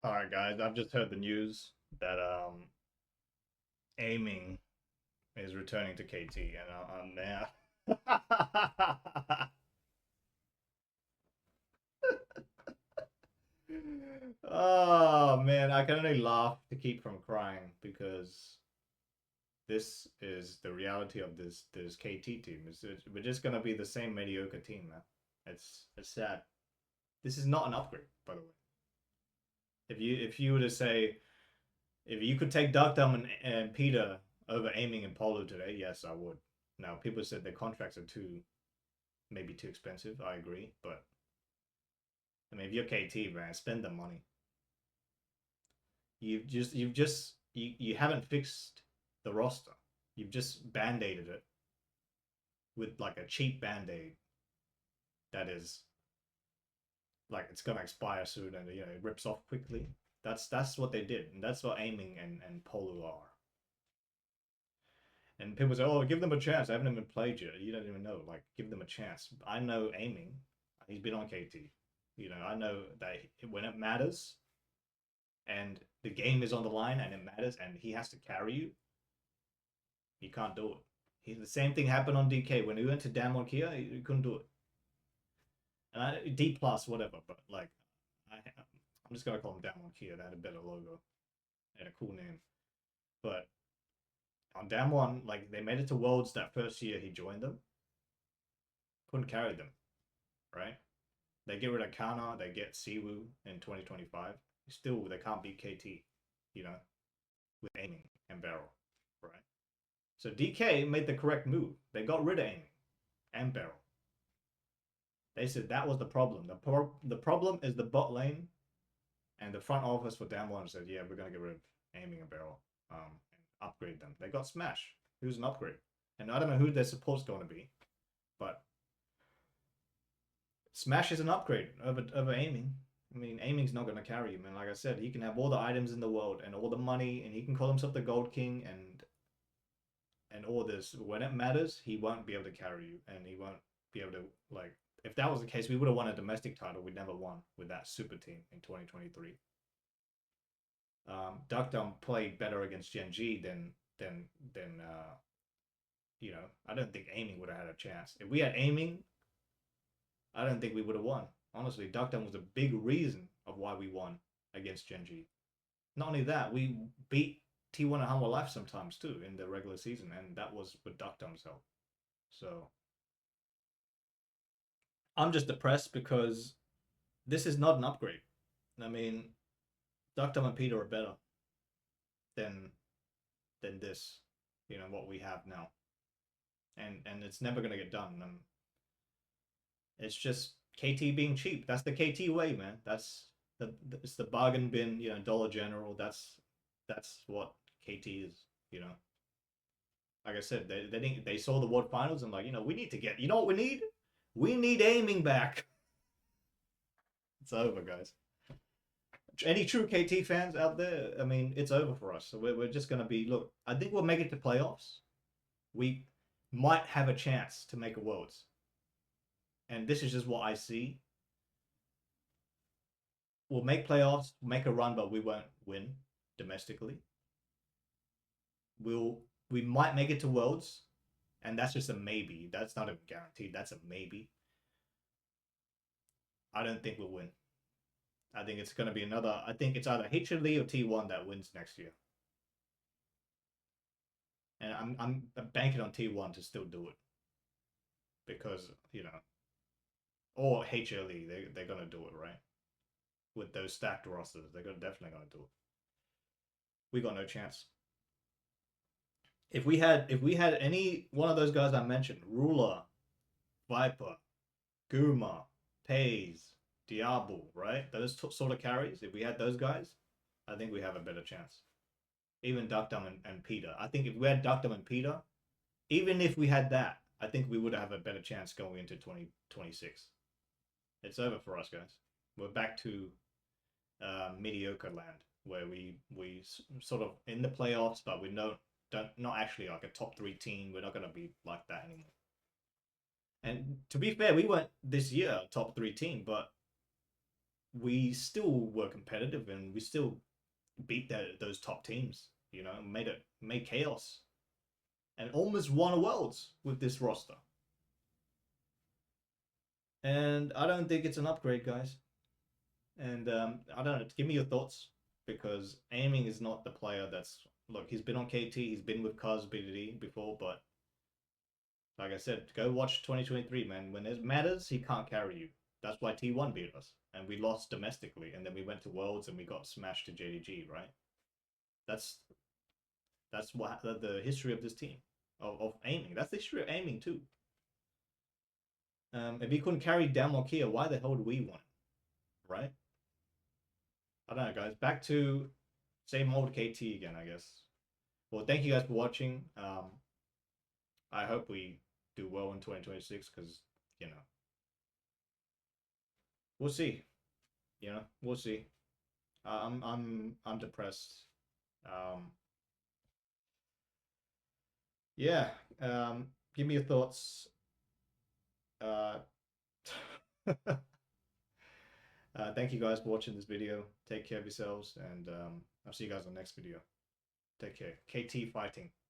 All right, guys. I've just heard the news that aiming is returning to KT, and I'm there. Oh man, I can only laugh to keep from crying because this is the reality of this KT team. We're just gonna be the same mediocre team, man. It's sad. This is not an upgrade, by the way. If you were to say if you could take Duck Dumb and Peter over aiming and Polo today, yes, I would. Now, people said their contracts are maybe too expensive. I agree, but I mean, if you're KT, man, spend the money. You haven't fixed the roster. You've just band-aided it with like a cheap band-aid that is like it's gonna expire soon and it rips off quickly. That's what they did, and that's what aiming and Polo are. And people say, "Oh, give them a chance." I haven't even played yet. You don't even know. Like, give them a chance. I know aiming. He's been on KT. I know that when it matters and the game is on the line and it matters and he has to carry you, he can't do it. The same thing happened on DK when he went to Damwon Kia. He couldn't do it. And D plus whatever, but like, I'm just gonna call him Damwon Kia. That had a better logo and a cool name. But on Damwon, like they made it to Worlds that first year he joined them. Couldn't carry them, right? They get rid of Kana, they get Siwoo in 2025. Still, they can't beat KT, with aiming and barrel, right? So DK made the correct move. They got rid of aiming and barrel. They said that was the problem. The problem is the bot lane, and the front office for Damwon said, yeah, we're gonna get rid of aiming and barrel, and upgrade them. They got Smash, who's an upgrade, and I don't know who their support's going to be, but Smash is an upgrade over aiming. I mean, aiming's not going to carry you, man. Like I said, he can have all the items in the world and all the money, and he can call himself the Gold King and all this. When it matters, he won't be able to carry you, and he won't be able to like. If that was the case, we would have won a domestic title. We never won with that super team in 2023. Duckdom played better against Gen G than I don't think aiming would have had a chance. If we had aiming, I don't think we would have won. Honestly, Duckdown was a big reason of why we won against Gen G. Not only that, we beat T1 and Humble Life sometimes too in the regular season, and that was with Duckdown's help. So I'm just depressed because this is not an upgrade. I mean, Duckdown and Peter are better than this, what we have now. And it's never gonna get done. It's just KT being cheap. That's the KT way, man. It's the bargain bin, Dollar General. That's what KT is, Like I said, they saw the World Finals and like, we need to get. You know what we need? We need aiming back. It's over, guys. Any true KT fans out there? I mean, it's over for us. So we're just gonna be. Look, I think we'll make it to playoffs. We might have a chance to make a Worlds. And this is just what I see. We'll make playoffs, make a run, but we won't win domestically. We might make it to Worlds, and that's just a maybe. That's not a guarantee. That's a maybe. I don't think we'll win. I think it's gonna be another. I think it's either HLE or T1 that wins next year. And I'm banking on T1 to still do it because or HLE they're gonna do it, right? With those stacked rosters, they're definitely gonna do it. We got no chance. If we had any one of those guys I mentioned, Ruler, Viper, Guma, Pays, Diablo, right? Those sort of carries. If we had those guys, I think we have a better chance. Even Duckdom and Peter. I think if we had Duckdom and Peter, even if we had that, I think we would have a better chance going into 2026. It's over for us, guys. We're back to mediocre land where we sort of in the playoffs, but we not actually like a top 3 team. We're not going to be like that anymore. And to be fair, we weren't this year a top 3 team, but we still were competitive and we still beat those top teams. You know, made chaos and almost won a Worlds with this roster. And I don't think it's an upgrade, guys. And I don't know. Give me your thoughts because aiming is not the player that's look. He's been on KT. He's been with Cuz BDD before, but like I said, go watch 2023, man. When it matters, he can't carry you. That's why T1 beat us, and we lost domestically, and then we went to Worlds and we got smashed to JDG, right? That's that's what the history of this team of aiming. That's the history of aiming too. If he couldn't carry Damokia, why the hell do we want it, right? I don't know, guys. Back to same old KT again, I guess. Well, thank you guys for watching. I hope we do well in 2026 because you know we'll see. You know, we'll see. I'm depressed. Um, yeah. Give me your thoughts. Uh, thank you guys for watching this video. Take care of yourselves, and I'll see you guys on the next video. Take care. KT fighting.